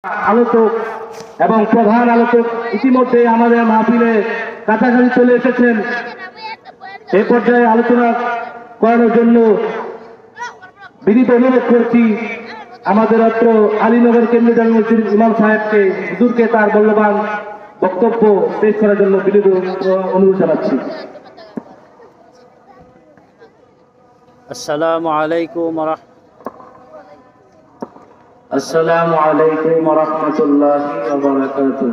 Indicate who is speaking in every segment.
Speaker 1: আলোচক এবং প্রধান আলোচক ইতিমধ্যে আমাদের মাহফিলে কাছাকাছি চলে এসেছেন। এই পর্যায়ে আলোচনা করানোর জন্য বিনীত অনুরোধ করছি আমাদের অত্র আলীনগর কেন্দ্রীয় মসজিদ ইমাম সাহেবকে, হুজুরকে তার মূল্যবান বক্তব্য পেশ করার জন্য বিনীত অনুরোধ জানাচ্ছি।
Speaker 2: আসসালামু
Speaker 1: আলাইকুম ওয়া রাহমাতুল্লাহি ওয়া বারাকাতুহু।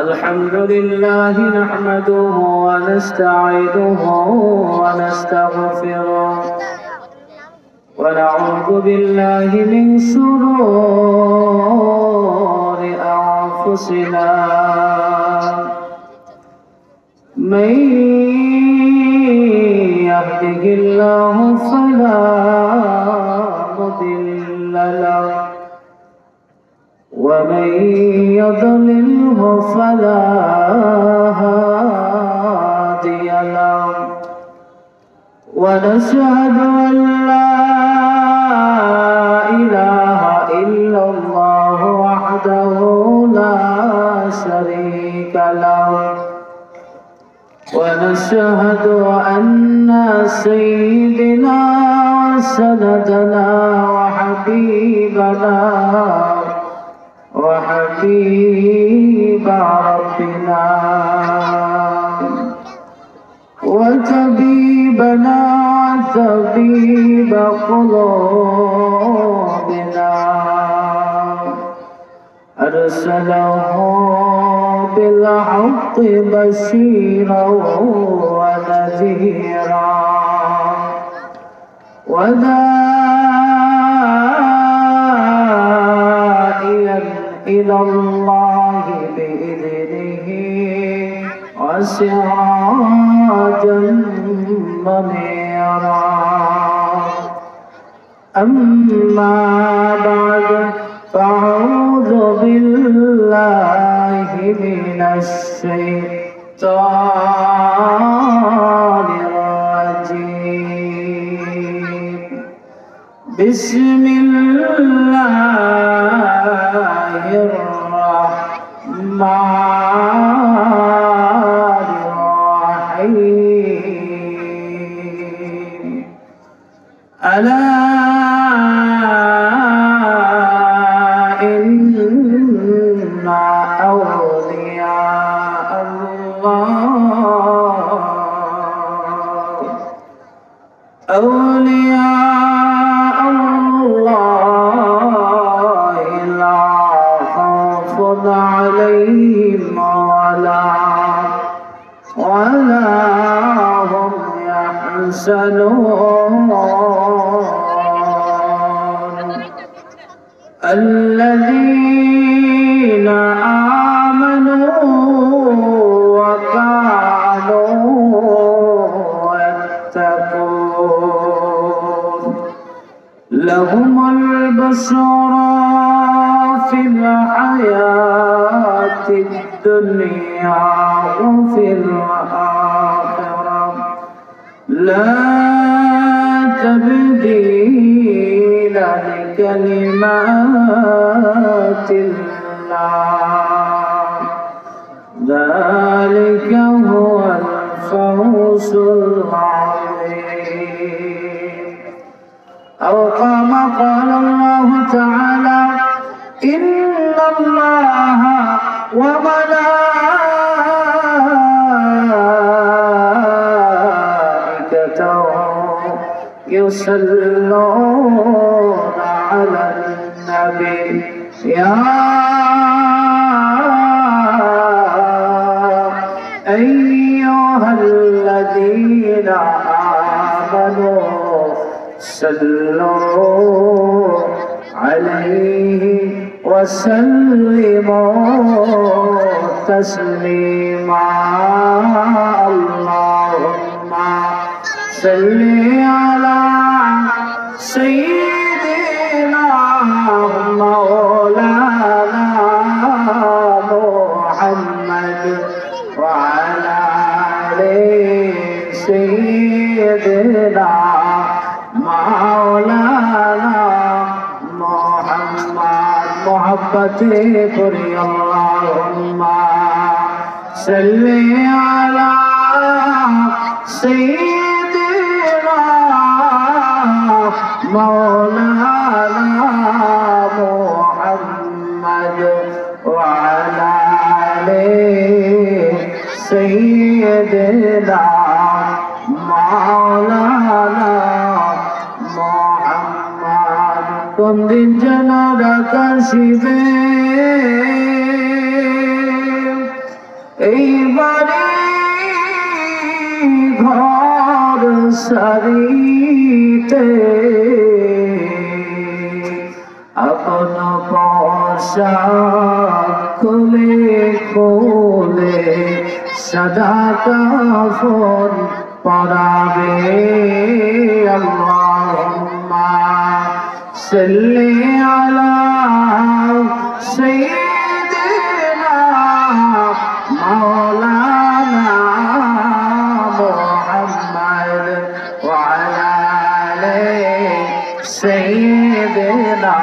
Speaker 2: আলহামদুলিল্লাহ নাহমাদুহু ওয়া নাস্তাঈনুহু ওয়া নাস্তাগফিরুহ ওয়া নাউযু বিল্লাহি মিন শুরুরি আনফুসিনা من يهده الله فلا مضل له ومن يضلله فلا هادي له ونشهد أن لا إله إلا الله وحده لا شريك له ونشهد أن سيدنا وسندنا وحبيب ربنا وطبيبنا وطبيب قلوبنا أرسله بالحق بشيرا ونذيرا وداعيا إلى الله بإذنه وسراجا منيرا أما بعد فأعوذ بالله من الشيطان الرجيم بسم الله الرحمن الرحيم ألا أولياء الله لا خوف عليهم ولا هم يحزنون الذين آمنوا لهم البشرى في الحياة الدنيا وفي الآخرة لا تبديل لكلمات الله ذلك هو الفوز العظيم أو كما قال الله تعالى إن الله وملائكته يصلون على النبي يا أيها الذين آمنوا صلوا عليه وسلموا تسليما اللهم صل على سيدنا مولانا محمد وعلى آله سيدنا مولانا محمد محبت کری اللهم صل على سيدنا مولانا محمد وعلى آله سيدنا مولانا محمد কোন দিন যেন ডাকাশিবে এইবারে ঘর সারিতে আপন পোশাক খুলে খুলে সাদা কাফন পরাবে আল্লাহুম্মা সাল্লি আলা সাইয়্যিদিনা মাওলানা মুহাম্মদ ওয়া আলা আলিহি সাইয়্যিদিনা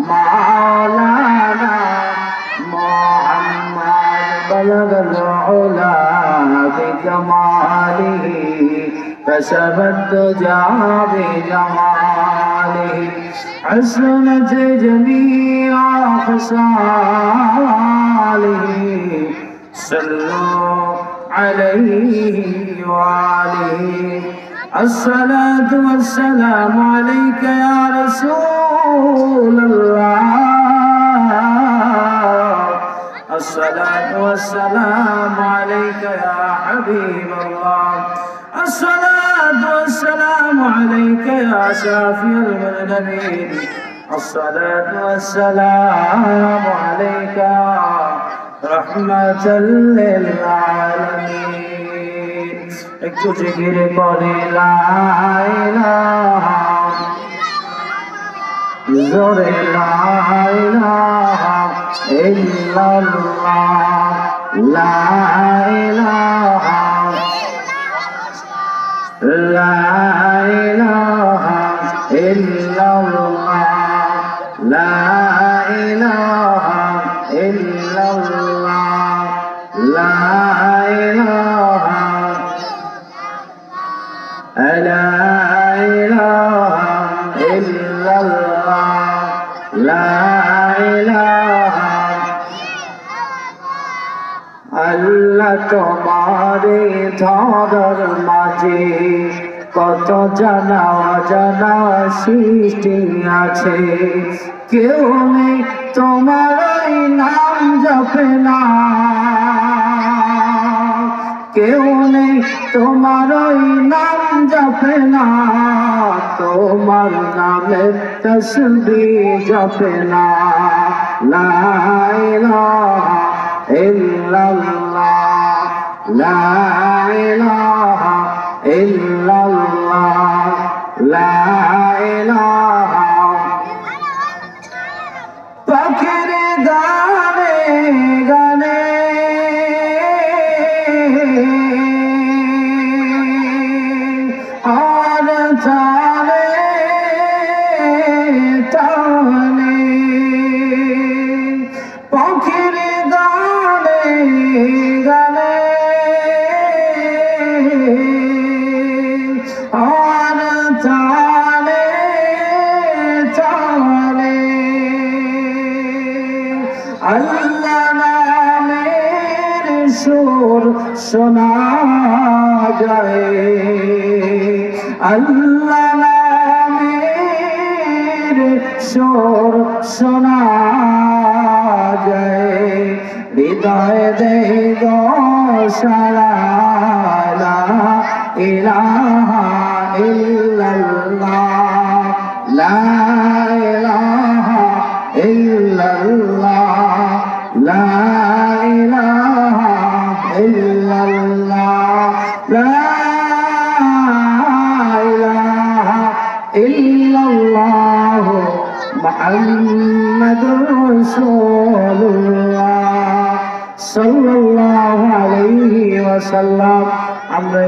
Speaker 2: مولانا محمد بلغ العلا بجماله كشف الدجى بجماله حسنت جميع خصاله صلوا عليه وآله الصلاة والسلام عليك يا رسول الله الصلاة والسلام عليك يا حبيب الله الصلاة والسلام عليك يا شافي المذنبين الصلاة والسلام عليك رحمة للعالمين একটু জিকির করে লা ইলাহা জোরে লা ইলাহা ইল্লাল্লাহ লা ইলাহা লা ইলাহা ইল্লাল্লাহ লা ইলাহা ইল্লাল্লাহ লা ইলাহা لا إله إلا الله لا إله আল্লাহ তোমারে ধরার মাঝে কত জানা অজানা সৃষ্টি আছে কেউ নেই তোমার নাম জপে না কেউ নেই তোমার নাম জপে না তোমার নামে তসবিহ জপে না লা ইলাহা ইল্লাল্লাহ লা ইলাহা ইল্লাল্লাহ লা ইলাহা পাখির গানে গানে আর তালে তালে পাখির গানে গানে আর তালে তালে আল্লাহ নামের সুর শোনা যায় আল্লাহ নামের সুর শোনা যায় হৃদয় দে গো সারা লা ইলাহা ইল্লাল্লাহ লা ইলাহা ইল্লাল্লাহ লা ইলাহা ইল্লাল্লাহ লা ইলাহা ইল্লাল্লাহ মুহাম্মাদুর রাসূলুল্লাহ সাল্লাল্লাহু আলাইহি ওয়াসাল্লাম আমরা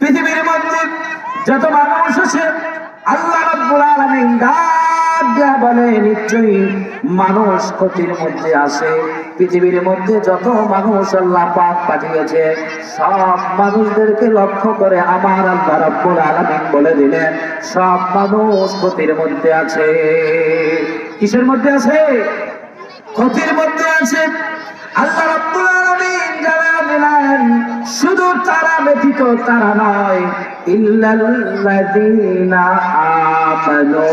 Speaker 3: পৃথিবীর মধ্যে যত মানুষ আছে আল্লাহ রাব্বুল আলামিন ডাক দিয়া বলে নিশ্চয়ই মানুষ ক্ষতির মধ্যে আছে। পৃথিবীর মধ্যে যত মানুষ আল্লাহ পাক পাঠিয়েছে সব মানুষদেরকে লক্ষ্য করে আমার আল্লাহ রাব্বুল আলামিন বলে দিলেন সব মানুষ ক্ষতির মধ্যে আছে। কিসের মধ্যে আছে? ক্ষতির মধ্যে আছে। আল্লাহ রাব্বুল আলামিন জানায়া দিলেন শুধু তারা ব্যতীত তারা নয়, ইল্লাল্লাযীনা আমানু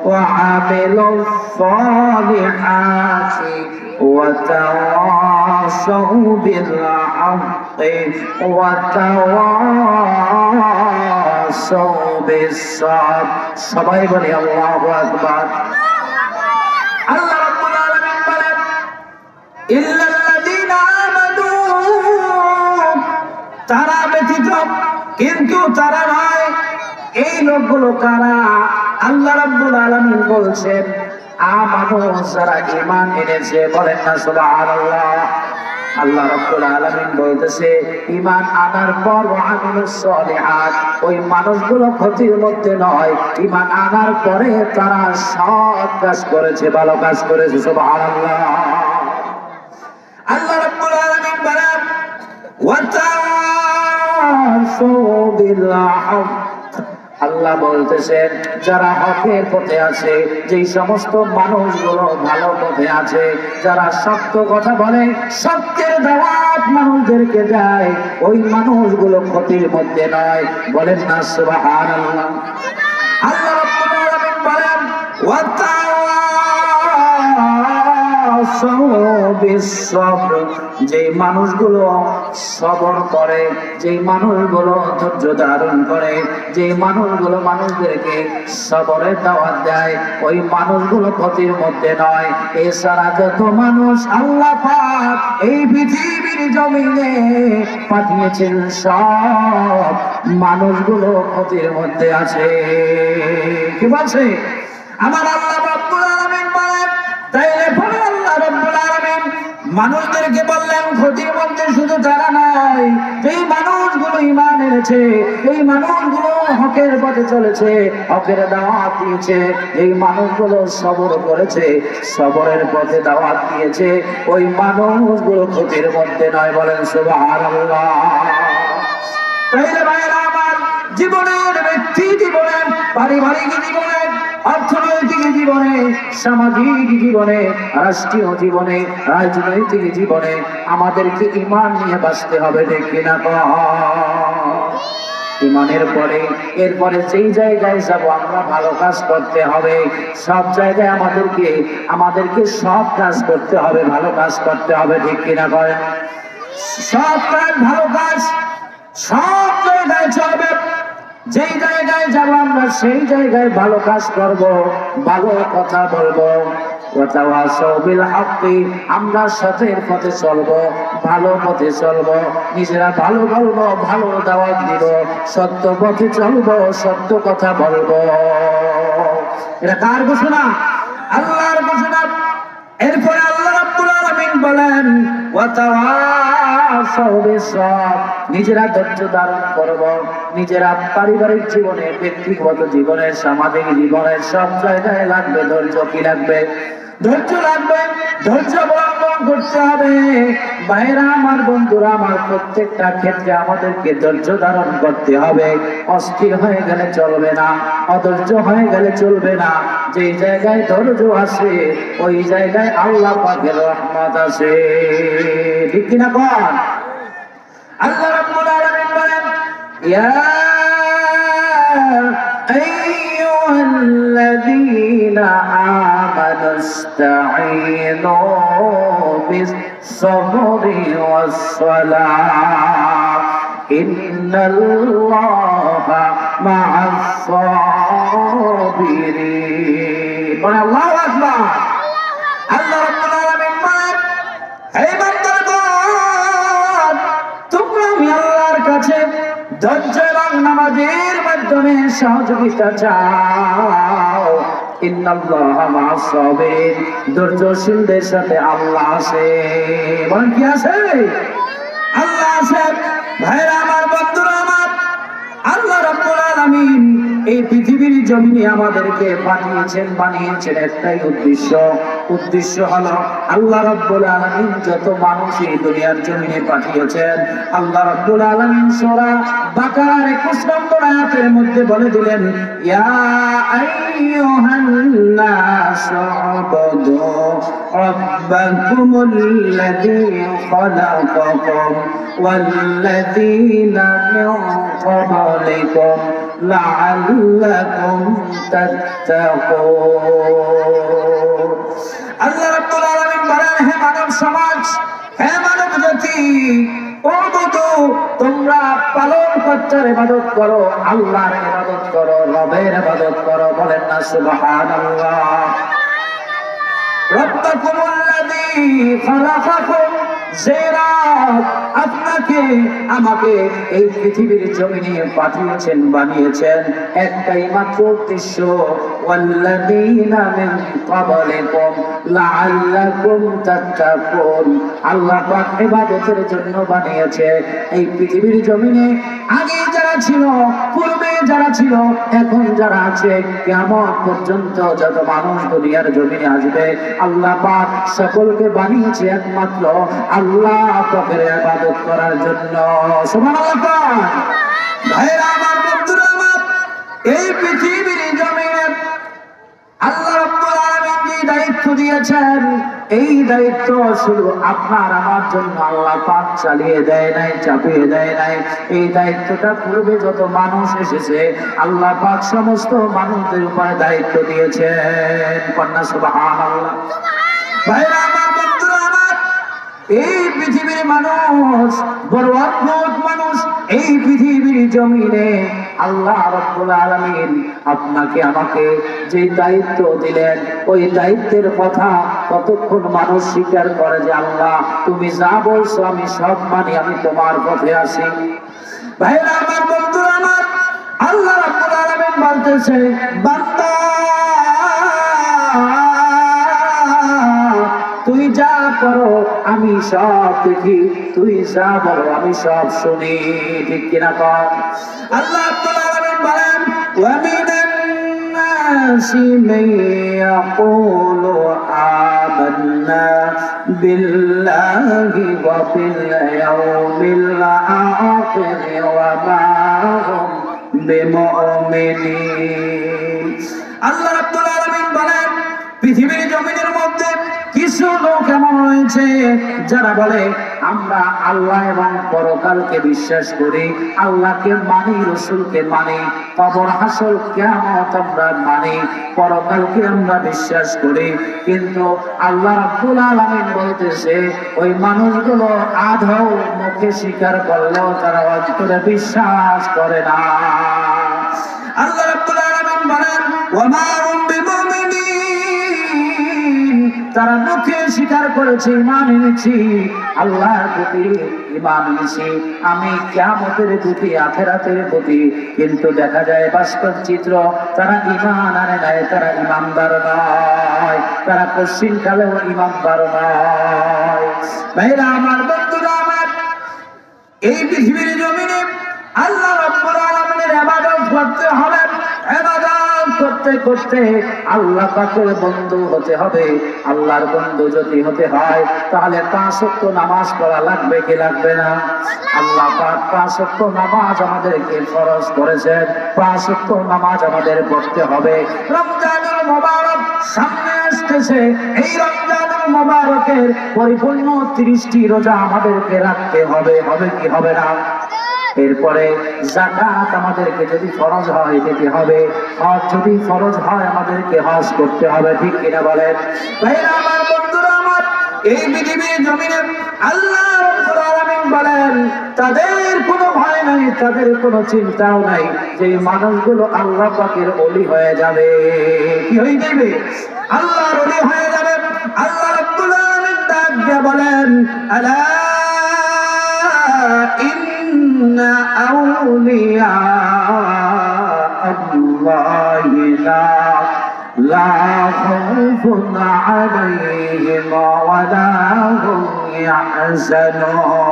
Speaker 3: ওয়া আমিলুস সালিহাতি ওয়া তাওয়াসাউ বিল হাক্কি ওয়া তাওয়াসাউ বিস সাবর। সবাই বলে আল্লাহু আকবার। আল্লাহ রাব্বুল আলামিন বলেন ইল্লাল্লাযীনা আমানু, তারা ব্যতীত, কিন্তু তারা নয়। এই লোকগুলো কারা? আল্লাহ রাব্বুল আলামিন বলছেন আমানু, যারা ঈমান এনেছে। বলেন না সুবহানাল্লাহ। আল্লাহ রাব্বুল আলামিন বলতেছে ঈমান আনার পর আমিলুস সালিহাত, ওই মানুষগুলো ক্ষতির মধ্যে নয়। ঈমান আনার পরে তারা সৎ কাজ করেছে, ভালো কাজ করেছে। সুবহানাল্লাহ। আল্লাহ রাব্বুল আলামিন বলেন ওয়া তাওয়াসাউ বিল হক, আল্লাহ বলতেছেন যারা হকের পথে আছে, যেই সমস্ত মানুষগুলো ভালো পথে আছে, যারা সত্য কথা বলে, সত্যের দাওয়াত মানুষদেরকে দেয়, ওই মানুষগুলো ক্ষতির মধ্যে নয়। বলেন না সুবহানাল্লাহ। আল্লাহ রাব্বুল আলামিন বলেন ওয়া তাওয়াসাউ বিস সাবর, যেই মানুষগুলো সবর করে, যেই মানুষগুলো ধৈর্য ধারণ করে, যে মানুষগুলো মানুষদেরকে সবরের দাওয়াত দেয়, ওই মানুষগুলো ক্ষতির মধ্যে নয়। এছাড়া যত মানুষ আল্লাহ পাক এই পৃথিবীর জমিনে পাঠিয়েছেন সব মানুষগুলো ক্ষতির মধ্যে আছে। কি বলছে আমার আল্লাহ রাব্বুল আলামিন বলেন? তাইলে পরে আল্লাহ রাব্বুল আলামিন মানুষদেরকে বললেন ক্ষতির মধ্যে শুধু তারা নয়, এই মানুষগুলো ঈমান এনেছে, এই মানুষগুলো হকের পথে চলেছে, হকের দাওয়াত দিয়েছে, এই মানুষগুলো সবর করেছে, সবরের পথে দাওয়াত দিয়েছে, ওই মানুষগুলো ক্ষতির মধ্যে নয়। বলেন সুবহানাল্লাহ। তাইলে ভাইরা আমার, জীবনের ব্যক্তি জীবনে, পারিবারিক জীবনে, অর্থনৈতিক জীবনে, সামাজিক জীবনে, রাষ্ট্রীয় জীবনে, রাজনৈতিক জীবনে আমাদেরকে ঈমান নিয়ে বাঁচতে হবে। ঠিক কিনা? ঈমানের পরে এরপরে যেই জায়গায় যাব আমরা ভালো কাজ করতে হবে। সব জায়গায় আমাদেরকে সৎ কাজ করতে হবে, ভালো কাজ করতে হবে। ঠিক কিনা করেন? সৎ কাজ, ভালো কাজ সব জায়গায় চলবে। যেই জায়গায় যাব আমরা সেই জায়গায় ভালো কাজ করব, ভালো কথা বলবো। ওয়া তাওয়াসাউ বিল হাক্কি, আমরা সত্যের পথে চলবো, ভালো পথে চলবো, নিজেরা ভালো বলবো, ভালো দাওয়াত দিব, সত্য পথে চলবো, সত্য কথা বলবো। এটা কার ঘোষণা? আল্লাহর ঘোষণা। এরপরে আল্লাহ রাব্বুল আলামিন বলেন ওয়া তাওয়াসাউ বিস সাবর, নিজেরা ধৈর্য ধারণ করব, নিজেরা পারিবারিক জীবনে, ব্যক্তিগত জীবনে, সামাজিক জীবনে সব জায়গায় লাগবে ধৈর্য। কি লাগবে? ধৈর্য লাগবে। ধৈর্য অবলম্বন করতে হবে। ভাইরা আমার, বন্ধুরা আমার, প্রত্যেকটা ক্ষেত্রে আমাদেরকে ধৈর্য ধারণ করতে হবে। অস্থির হয়ে গেলে চলবে না, অধৈর্য হয়ে গেলে চলবে না। যে জায়গায় ধৈর্য আছে ওই জায়গায় আল্লাহ পাকের রহমত আছে। ঠিক কিনা বল? আল্লাহ রাব্বুল আলামিন বলেন ইয়া আইয়ুহাল্লাযীনা আমানু ইসতাঈনু বিস-সাবরি ওয়াস-সালাহ ইন্নাল্লাহা মা'আস-সাবিরিন। বলেন আল্লাহু আকবার। আল্লাহ রাব্বুল আলামিন বলেন হে বান্দাগণ, তোমরা আমি আল্লাহর কাছে ধৈর্য এবং নামাজের মাধ্যমে সহযোগিতা চাও। ইন্নাল্লাহা মা'আস-সাবিরিন, ধৈর্যশীলদের সাথে আল্লাহ আছে। বলেন কি আছে? আল্লাহ আছে। ভাইরা আমার, বন্ধুরা আমার, এই পৃথিবীর জমিনে আমাদেরকে পাঠিয়েছেন, বানিয়েছেন একটাই উদ্দেশ্য হলো আল্লাহ রাব্বুল আলামিন যত মানুষ এই দুনিয়ার জমিনে পাঠিয়েছেন, আল্লাহ রাব্বুল আলামিন সূরা বাকারার 21 নম্বর আয়াতের মধ্যে বলে দিলেন, ইয়া আইয়ুহান নাস উবুদু রাব্বাকুমুল্লাযী খালাকাকুম ওয়াল্লাযীনা মিন ক্বাবলিকুম লাআল্লাকুম তাত্তাকুন। আল্লাহ রাব্বুল আলামিন বলেন, হে মানব সমাজ, হে মানব জাতি, উবুদু, তোমরা পালন কর্তার ইবাদত করো, আল্লাহর ইবাদত করো, রবের ইবাদত করো। বলেন না সুবহানাল্লাহ। রাব্বাকুমুল্লাযী খালাকাকুম, যে রব আপনাকে আমাকে এই পৃথিবীর জমিনে পাঠিয়েছেন, বানিয়েছেন, একটাই মাত্র উদ্দেশ্য, ওয়াল্লাযীনা মিন ক্বাবলিকুম লাআল্লাকুম তাত্তাকুন। আল্লাহ পাক ইবাদতের জন্য বানিয়েছে এই পৃথিবীর জমিনে। আগে যারা ছিল, পূর্বে যারা ছিল, এখন যারা আছে, কিয়ামত পর্যন্ত যত মানুষ দুনিয়ার জমিনে আসবে, আল্লাহ পাক সকলকে বানিয়েছে একমাত্র আল্লাহ পাকের ইবাদত করার জন্য। সুবহানাল্লাহ। ভাইরা আমার, বন্ধুরা আমার, এই পৃথিবীর জমিনে আল্লাহ রাব্বুল আলামিন যে দায়িত্ব দিয়েছেন, এই দায়িত্ব শুধু আপনার আমার জন্য আল্লাহ পাক চালিয়ে দেয় নাই, চাপিয়ে দেয় নাই। এই দায়িত্বটা পূর্বে যত মানুষ এসেছে, আল্লাহ পাক সমস্ত মানুষদের উপরে দায়িত্ব দিয়েছেন। কন্যা সুবহানাল্লাহ। ভাইরা আমার, বন্ধুরা আমার, এই পৃথিবীর মানুষ বড় অদ্ভুত মানুষ। এই পৃথিবীর জমিনে আল্লাহ রাব্বুল আলামিন আপনাকে আমাকে যে দায়িত্ব দিলেন, ওই দায়িত্বের কথা কতক্ষণ মানুষ স্বীকার করে যে আল্লাহ তুমি যা বলছো আমি সব মানি, আমি তোমার পথে আসি। ভাইরা আমার, বন্ধুরা আমার, আল্লাহ রাব্বুল আলামিন বলতেছে, বান্দা তুই যা করো আমি সব দেখি, তুই যা বলো আমি সব শুনি। ঠিক কিনা কর? আল্লাহ রাব্বুল আলামিন বলেন, ওয়া মিনান নাসি মান ইয়াকুলু আমান্না বিল্লাহি ওয়া বিল ইয়াউমিল আখির ওয়া মা হুম বিমুমিনিন। আল্লাহ রাব্বুল আলামিন বলেন, পৃথিবীর জমিনের মধ্যে কিছু লোক এমন রয়েছে যারা বলে আমরা আল্লাহ এবং পরকালকে বিশ্বাস করি, আল্লাহকে মানি, রসুলকে মানি, কবর হাসর কিয়ামত আমরা মানি, পরকালকে আমরা বিশ্বাস করি। কিন্তু আল্লাহ রাব্বুল আলামিন বলতেছে, ওই মানুষগুলো আদৌ মুখে স্বীকার করলেও তারা অন্তরে বিশ্বাস করে না। আল্লাহ রাব্বুল আলামিন বলেন, ওয়া মা হুম বিমুমিনিন, তারা মুখে স্বীকার করেছে ঈমান এনেছি, আল্লাহর প্রতি ঈমান এনেছি, আমি কিয়ামতের প্রতি, আখিরাতের প্রতি, কিন্তু দেখা যায় বাস্তব চিত্র, তারা ঈমান আনে নাই, তারা ঈমানদার নয়, তারা পশ্চিম কালেও ঈমানদার নয়। ভাইরা আমার, বন্ধুরা আমার, এই পৃথিবীর জমিনে আল্লাহ রাব্বুল আলামিনের ইবাদত করতে হবে। ইবাদত করতে করতে আল্লাহ পাকের বন্ধু হতে হবে। আল্লাহর বন্ধু যদি হতে হয় তাহলে 5 ওয়াক্ত নামাজ পড়া লাগবে কি লাগবে না? আল্লাহ পাক 5 ওয়াক্ত নামাজ আমাদেরকে ফরজ করেছেন। 5 ওয়াক্ত নামাজ আমাদের পড়তে হবে। রমজানুল মুবারক সামনে আসতেছে, এই রমজানুল মুবারকের পরিপূর্ণ 30টি রোজা আমাদেরকে রাখতে হবে। হবে কি হবে না? এরপরে যাকাত আমাদেরকে যদি ফরজ হয় দিতে হবে, হজ যদি ফরজ হয় আমাদেরকে হজ করতে হবে। ঠিক কিনা বলেন? ভাইরা আমার, বন্ধুরা আমার, এই পৃথিবীর জমিনে আল্লাহ রাব্বুল আলামিন বলেন, তাদের কোনো ভয় নাই, তাদের কোনো চিন্তাও নাই যে মানুষগুলো আল্লাহ পাকের ওলি হয়ে যাবে। কি হয়ে যাবে? আল্লাহর ওলি হয়ে যাবে। আল্লাহ রাব্বুল আলামিন ডাক দিয়ে বলেন, আলা ইন্না আউলিয়া আল্লাহি লা খাউফুন আলাইহিম ওয়া লা হুম ইয়াহজানুন।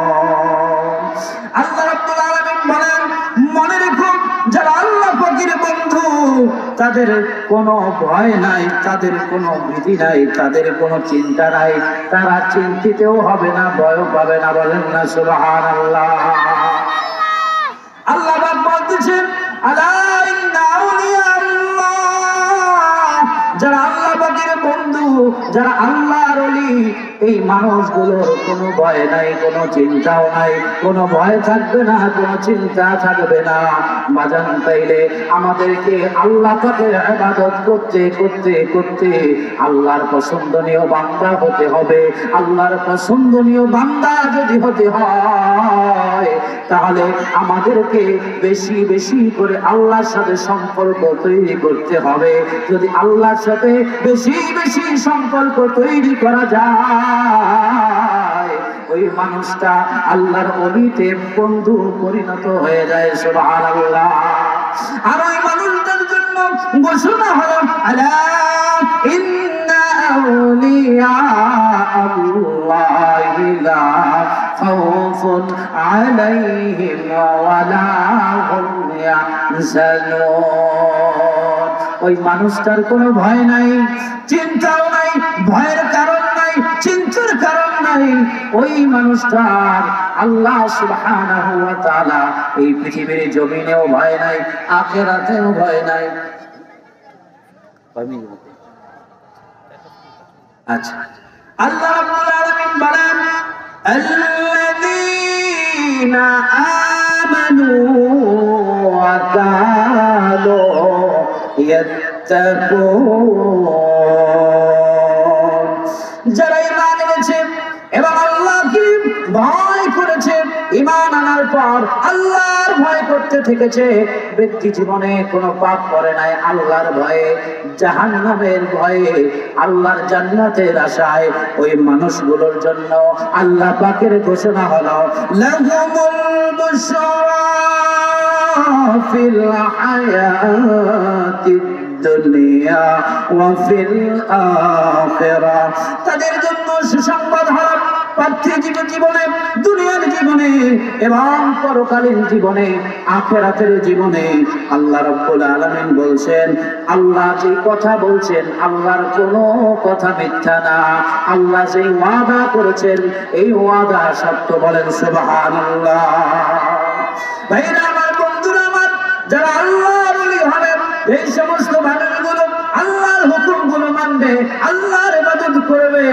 Speaker 3: আল্লাহ রাব্বুল আলামিন বলেন, মনে রেখো যারা আল্লাহ পাকের বন্ধু, তাদের কোনো ভয় নাই, তাদের কোনো ভীতি নাই, তাদের কোনো চিন্তা নাই, তারা চিন্তিতও হবে না, ভয়ও পাবে না। বলেন না সুবহানাল্লাহ। আল্লাহ পাক বলতেছেন আলা ইন্না আউলিয়া আল্লাহ, যারা আল্লাহ পাকের বন্ধু, যারা আল্লাহর ওলি, এই মানুষগুলোর কোনো ভয় নাই, কোনো চিন্তাও নাই, কোনো ভয় থাকবে না, কোনো চিন্তা থাকবে না। বাজান তাইলে আমাদেরকে আল্লাহ পাকের ইবাদত করতে করতে করতে আল্লাহর পছন্দনীয় বান্দা হতে হবে। আল্লাহর পছন্দনীয় বান্দা যদি হতে হয় তাহলে আমাদেরকে বেশি বেশি করে আল্লাহর সাথে সম্পর্ক তৈরি করতে হবে। যদি আল্লাহর সাথে বেশি বেশি সম্পর্ক তৈরি করা যায়, ওই মানুষটা আল্লাহর ওলিতে বন্ধু পরিণত হয়ে যায়। সুবহানাল্লাহ। আর ওই মানুষটার জন্য ঘোষণা হলো আলা ইন্না আউলিয়া আল্লাহি লা খাউফুন আলাইহিম ওয়ালা হুম ইয়াহজানুন। ওই মানুষটার কোনো ভয় নাই, চিন্তাও নাই, ভয়ের কারণ নাই, চিন্তার কারণ নাই। ওই মানুষটার আল্লাহ সুবহানাহু ওয়া তাআলা এই পৃথিবীর জমিনেও ভয় নাই, আখিরাতেও ভয় নাই। আচ্ছা, আল্লাহ রাব্বুল আলামিন বলেন আল্লাযীনা আমানু ওয়া কানু ইয়াত্তাকুন, যারা ঈমান এনেছে এবং আল্লাহকে ভয় করেছে, ঈমান আনার পর আল্লাহর ভয় করতে থেকেছে, ব্যক্তি জীবনে কোনো পাপ করে নাই, আল্লাহর ভয়ে, জাহান্নামের ভয়ে, আল্লাহর জান্নাতের আশায়, ওই মানুষগুলোর জন্য আল্লাহ পাকের ঘোষণা হলো লাহুমুল বুশরা ফিল হায়াতিদ দুনিয়া ওয়া ফিল আখিরাহ, তাদের জন্য সুসংবাদ হলো পার্থিব জীবনে, দুনিয়ার জীবনে এবং পরকালীন জীবনে, আখিরাতের জীবনে। আল্লাহ রাব্বুল আলামিন বলছেন, আল্লাহ যে কথা বলছেন আল্লাহর কোনো কথা মিথ্যা না। আল্লাহ যে ওয়াদা করেছেন এই ওয়াদা সত্য। বলেন সুবহানাল্লাহ। ভাইরা আমার, বন্ধুরা আমার, যারা আল্লাহর ওলি হবে, এই সমস্ত মানুষগুলো আল্লাহর হুকুমগুলো মানবে, আল্লাহর ইবাদত করবে,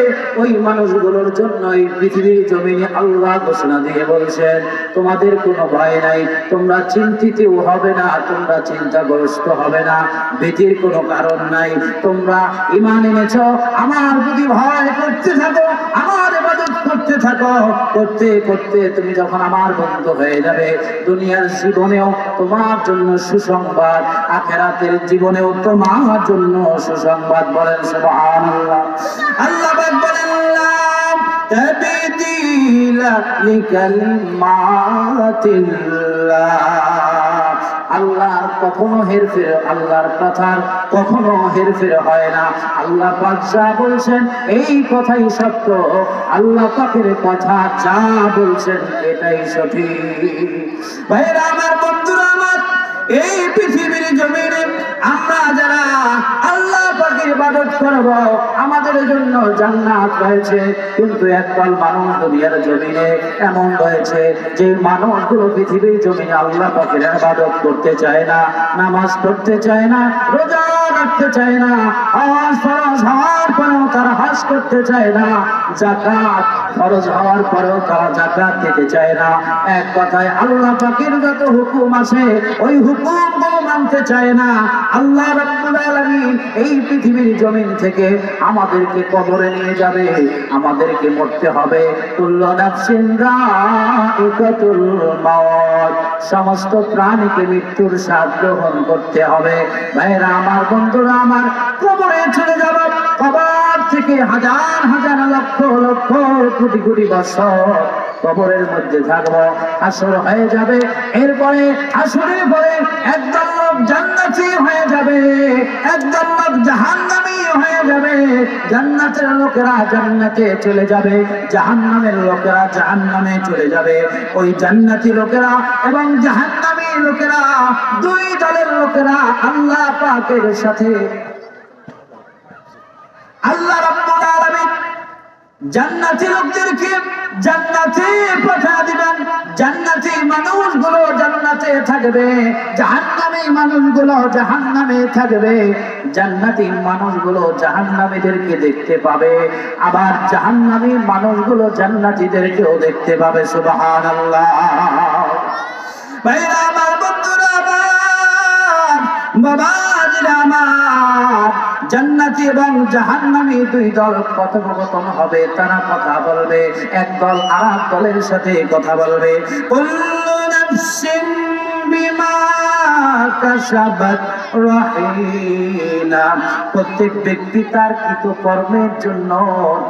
Speaker 3: ওই মানুষগুলোর জন্য এই পৃথিবীর জমিনে আল্লাহ ঘোষণা দিয়ে বলছেন তোমাদের কোনো ভয় নাই, তোমরা চিন্তিতও হবে না, তোমরা চিন্তাগ্রস্ত হবে না, ভীতির কোনো কারণ নাই। তোমরা ঈমান এনেছো, আমার যদি ভয় করতে থাকো, আমার ইবাদত করতে থাকো, করতে করতে তুমি যখন আমার বন্ধু হয়ে যাবে, দুনিয়ার জীবনেও তোমার জন্য সুসংবাদ, আখিরাতের জীবনেও তোমার জন্য সুসংবাদ। বলেন সুবহানাল্লাহ। আল্লাহ পাক বলেন লা তাবদীলা লিকালিমাতিল্লাহ, আল্লাহর কখনো হেরফের, আল্লাহর কথার কখনো হেরফের হয় না। আল্লাহ পাক যা বলছেন এই কথাই সত্য, আল্লাহ পাকের কথা যা বলছেন এটাই সঠিক। ভাইরা আমার, বন্ধুরা আমার, এই পৃথিবীর জমিনে আমরা যারা আল্লাহ পাকের ইবাদত করব, আমাদের জন্য জান্নাত রয়েছে। কিন্তু একদল মানুষ দুনিয়ার জমিনে এমন রয়েছে যে মানুষগুলো পৃথিবীর জমিনে আল্লাহ পাকের ইবাদত করতে চায় না, নামাজ পড়তে চায় না, রোজা রাখতে চায় না, হজ ফরজ হওয়ার পরেও তারা হজ করতে চায় না, যাকাত ফরজ হওয়ার পরেও তারা যাকাত দিতে চায় না। এক কথায় আল্লাহ পাকের যত হুকুম আছে ওই হুকুমগুলো মানতে চায় না। আল্লাহ রাব্বুল আলামিন এই পৃথিবীর জমিন থেকে আমাদেরকে কবরে নিয়ে যাবে, আমাদেরকে মরতে হবে। কুল্লু নাফসিন যায়িকাতুল মাউত, সমস্ত প্রাণীকে মৃত্যুর স্বাদ গ্রহণ করতে হবে। ভাইরা আমার, বন্ধুরা আমার, কবরে চলে যাব, কবর থেকে হাজার হাজার লক্ষ লক্ষ কোটি কোটি বছর কবরের মধ্যে থাকবো, হাসর হয়ে যাবে। এরপরে হাসরের পরে একদল লোক জান্নাতি হয়ে যাবে, একদল লোক জাহান্নামী হয়ে যাবে। জান্নাতের লোকেরা জান্নাতে চলে যাবে, জাহান্নামের লোকেরা জাহান্নামে চলে যাবে। ওই জান্নাতি লোকেরা এবং জাহান্নামী লোকেরা, দুই দলের লোকেরা আল্লাহ পাকের সাথে আল্লাহ রাব্বুল আলামিন জান্নাতি লোকদেরকে জান্নাতে পাঠিয়ে দিবেন। জান্নাতি মানুষগুলো জান্নাতে থাকবে, জাহান্নামী মানুষগুলো জাহান্নামে থাকবে। জান্নাতি মানুষগুলো জাহান্নামীদেরকে দেখতে পাবে, আবার জাহান্নামী মানুষগুলো জান্নাতীদেরকেও দেখতে পাবে। সুবহানাল্লাহ। ভাইরা আমার, বন্ধুরা আমার, বাবাজিরা আমার, জান্নাতি এবং জাহান্নামী দুই দল কথোপকথন হবে। তারা কথা বলবে, এক দল আরেক দলের সাথে কথা বলবে। কুল্লু নাফসিন বিমা কাসাবাত রাহিনা। প্রত্যেক ব্যক্তি তার কৃতকর্মের জন্য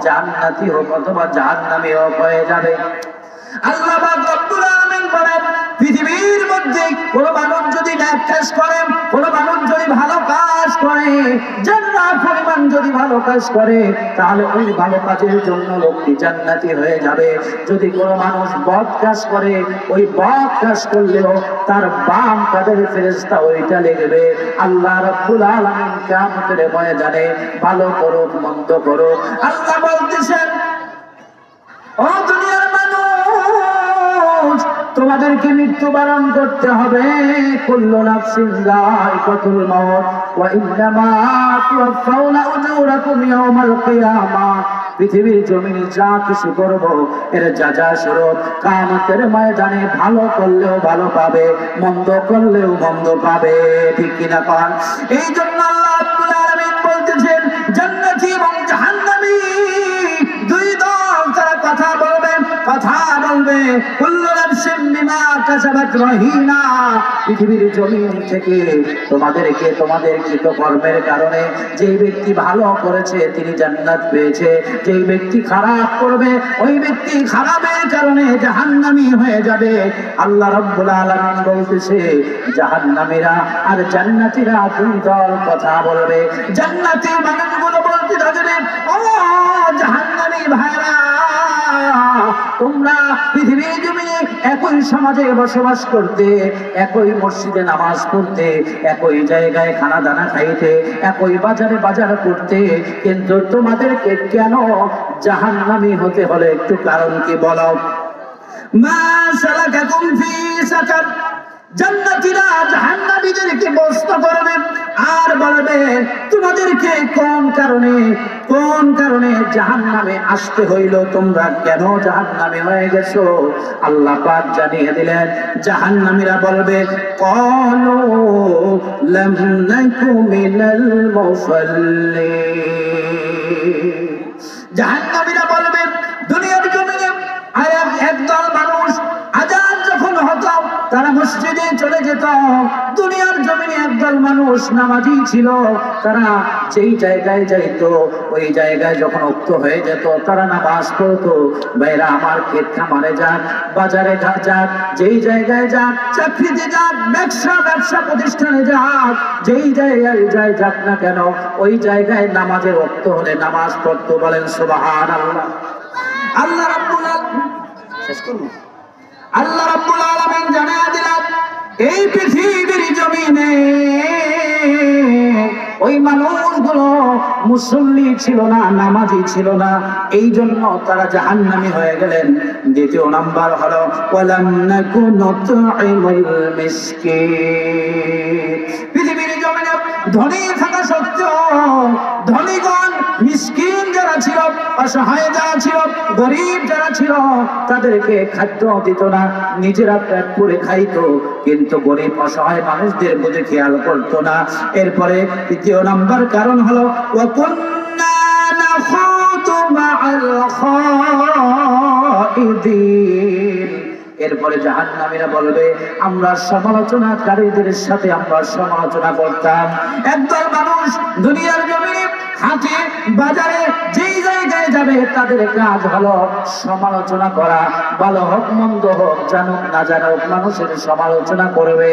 Speaker 3: জান্নাতি হোক অথবা জাহান্নামী হোক হয়ে যাবে। আল্লাহ পাক রব্বুল আলামিন বলেন, পৃথিবীর মধ্যে কোন মানুষ যদি নেক কাজ করে, কোন মানুষ যদি ভালো কাজ করে, জান্নাত পরিমাণ যদি ভালো কাজ করে, তাহলে ওই ভালো কাজের জন্য লোকটি জান্নাতি হয়ে যাবে। যদি কোন মানুষ বদ কাজ করে, ওই বদ কাজ করলেও তার বাম কাঁধের ফেরেশতা ওইটা লিখবে। আল্লাহ রাব্বুল আলামিন কিয়ামতের ময়দানে ভালো করুক মন্দ করুক, আল্লাহ বলতেছেন, ও দুনিয়ার মানুষ, তোমাদেরকে মৃত্যুবরণ করতে হবে। কুল্লু নাফসিন যায়িকাতুল মাউত ওয়া ইন্নামা তুওয়াফাউনা উজুরাকুম ইয়াওমাল কিয়ামাহ। পৃথিবীর জমিনে যা কিছু করব এর যা স্বরূপ কিয়ামতের ময়দানে ভালো করলেও ভালো পাবে, মন্দ করলেও মন্দ পাবে। ঠিক কিনা কোন? এই জন্য আল্লাহ রাব্বুল আলামিন বলতেছেন, জান্নাতি এবং জাহান্নামী দুই দল তারা কথা বলবে, কথা বলবে। কুল্লু নাফসিন বিমা কাসাবাত রাহিনা। পৃথিবীর জমিন থেকে তোমাদেরকে তোমাদের কৃতকর্মের কারণে যেই ব্যক্তি ভালো করেছে তিনি জান্নাত পেয়েছে, যেই ব্যক্তি খারাপ করবে ওই ব্যক্তি খারাপের কারণে জাহান্নামী হয়ে যাবে। আল্লাহ রাব্বুল আলামিন বলতেছে, জাহান্নামীরা আর জান্নাতীরা দুই দল কথা বলবে। জান্নাতী মানুষগুলো বলতে থাকবে, ও জাহান্নামী ভাইরা, তোমরা পৃথিবীর জমিনে একই সমাজে বসবাস করতে, একই মসজিদে নামাজ পড়তে, একই জায়গায় খানা দানা খাইতে, একই বাজারে বাজার করতে, কিন্তু তোমাদেরকে কেন জাহান্নামী হতে হলে একটু কারণ কি বলো? মা সালাকাকুম ফি সাকার। জান্নাতীরা জাহান্নামীদেরকে প্রশ্ন করবে আর বলবে, তোমাদেরকে কোন কারণে জাহান্নামে আসতে হইল, তোমরা কেন জাহান্নামে হয়ে গেছো? আল্লাহ পাক জানিয়ে দিলেন, জাহান্নামীরা বলবে, ক্বালু লাম নাকু মিনাল মুসাল্লিন। জাহান্নামীরা বলবে, দুনিয়ার জমিনে একদল মানুষ আযান যখন হতো তারা মসজিদে চলে যেত। দুনিয়ার জমিনে একদল মানুষ নামাজি ছিল, তারা যেই জায়গায় যাইত ওই জায়গায় যখন উক্ত হয়ে যেত তারা নামাজ পড়তো। ভাইরা আমার, ক্ষেত খামারে যাক, বাজারে যাক, যেই জায়গায় যাক, চাকরিতে যাক, ব্যবসা প্রতিষ্ঠানে যাক, যেই জায়গায় যাক না কেন ওই জায়গায় নামাজের ওক্ত হলে নামাজ পড়তো। বলেন সুবহানাল্লাহ। আল্লাহ রাব্বুল আলামিন শেষ করুন। আল্লাহ রাব্বুল আলামিন জানিয়ে দিলেন, এই পৃথিবীর জমিনে ওই মানুষগুলো মুসল্লি ছিল না, নামাজি ছিল না, এই জন্য তারা জাহান্নামী হয়ে গেলেন। দ্বিতীয় নাম্বার হলো ওয়ালাম নাকু নুতঈমুল মিসকিন। পৃথিবীর জমিনে ধনী থাকা সত্ত্বেও ধনীগণ মিসকিন যারা ছিল, অসহায় যারা ছিল, গরিব যারা ছিল, তাদেরকে খাদ্য দিত না, নিজেরা পেট পুরে খাইতো, কিন্তু গরিব অসহায় মানুষদের বুঝে খেয়াল করতো না। এরপরে তৃতীয় নাম্বার কারণ হলো ওয়াকুন্না নাখুতু মাআল খাইদিন। এরপরে জাহান্নামীরা বলবে, আমরা সমালোচনাকারীদের সাথে আমরা সমালোচনা করতাম। একদল মানুষ দুনিয়ার জমিনে হাটে বাজারে যেই জায়গায় যাবে তাদের কাজ হলো সমালোচনা করা, ভালো হোক মন্দ হোক, জানুক না জানুক, মানুষের সমালোচনা করবে।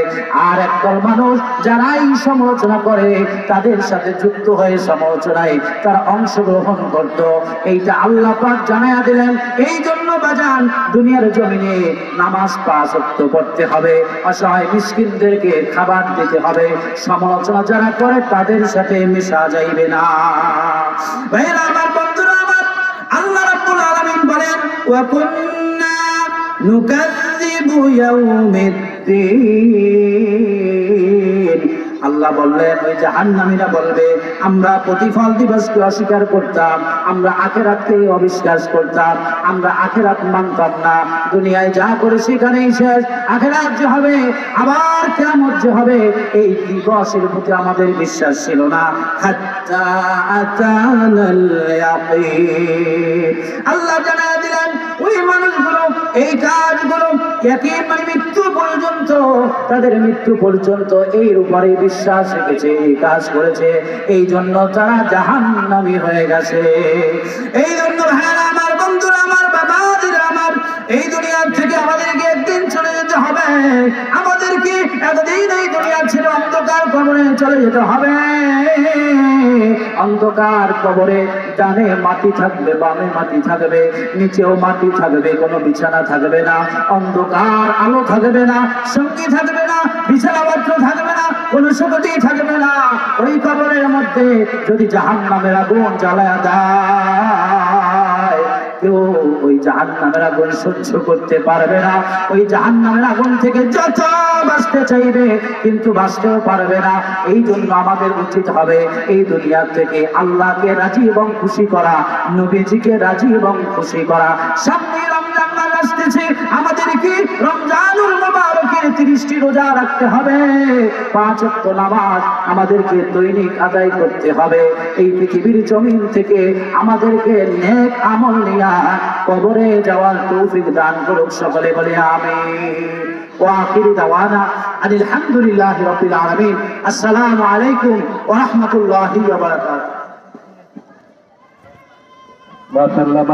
Speaker 3: আর একদল মানুষ যারা এই সমালোচনা করে তাদের সাথে যুক্ত হয়ে সমালোচনায় তারা অংশগ্রহণ করত। এইটা আল্লাহ পাক জানায়া দিলেন। এই জন্য বাজান দুনিয়ার জমিনে নামাজ 5 ওয়াক্ত পড়তে হবে, অসহায় মিসকিনদেরকে খাবার দিতে হবে, সমালোচনা যারা করে তাদের সাথে মেশা যাইবে না। ভাইরা আমার, বন্ধুরা আমার, আল্লাহ রাব্বুল আলামিন বলেন ওয়া কুন্না নুকাযযিবু ইয়াউমিদ্দিন। আল্লাহ বললেন ওই জাহান্নামীরা বলবে আমরা প্রতিফল দিবসকে অস্বীকার করতাম, আমরা আখিরাতকে অবিশ্বাস করতাম, আমরা আখিরাত মানতাম না, দুনিয়ায় যা করে সেখানেই শেষ, আখিরাত যে হবে আবার কিয়ামত যে হবে এই দিবসের প্রতি আমাদের বিশ্বাস ছিল না। হাত্তা আতানাল ইয়াকিন। আল্লাহ জানায়া দিলেন ওই মানুষগুলো এই কাজগুলো ইয়াকিন মানে মৃত্যু পর্যন্ত, তাদের মৃত্যু পর্যন্ত এর উপরে বিশ্বাস রেখেছে, এই কাজ করেছে, এই জন্য তারা জাহান্নামী হয়ে গেছে। এই জন্য ভাইরা আমার, বন্ধুরা আমার, বাবাজিরা আমার, এই দুনিয়া থেকে আমাদেরকে একদিন চলে যেতে হবে। আমাদেরকে এতদিন এই দুনিয়া ছেড়ে অন্ধকার কবরে চলে যেতে হবে। অন্ধকার কবরে ডানে মাটি থাকবে, বামে মাটি থাকবে, নিচেও মাটি থাকবে, কোনো বিছানা থাকবে না, অন্ধকার, আলো থাকবে না, সঙ্গী থাকবে না, বিছানাপত্র থাকবে না, কোনো সুগতি থাকবে না। ওই কবরের মধ্যে যদি জাহান্নামের আগুন জ্বালায়া দেয়, কেউ ওই জাহান্নামের আগুন সহ্য করতে পারবে না। ওই জাহান্নামের আগুন থেকে যত বাঁচতে চাইবে কিন্তু বাঁচতেও পারবে না। এই জন্য আমাদের উচিত হবে এই দুনিয়া থেকে আল্লাহকে রাজি এবং খুশি করা, নবীজিকে রাজি এবং খুশি করা। সামনে রমজান মাস আসতেছে, আমাদেরকে রমজানুল মুবারকের 30টি রোজা রাখতে হবে, 5 ওয়াক্ত নামাজ আমাদেরকে দৈনিক আদায় করতে হবে। এই পৃথিবীর জমিন থেকে আমাদেরকে নেক আমল নিয়ে কবরে যাওয়ার তৌফিক দান করুক। সকলে বলে আমিন। وآخر دعوانا أن الحمد لله رب العالمين. السلام عليكم ورحمة الله وبركاته.
Speaker 1: মাশাআল্লাহ।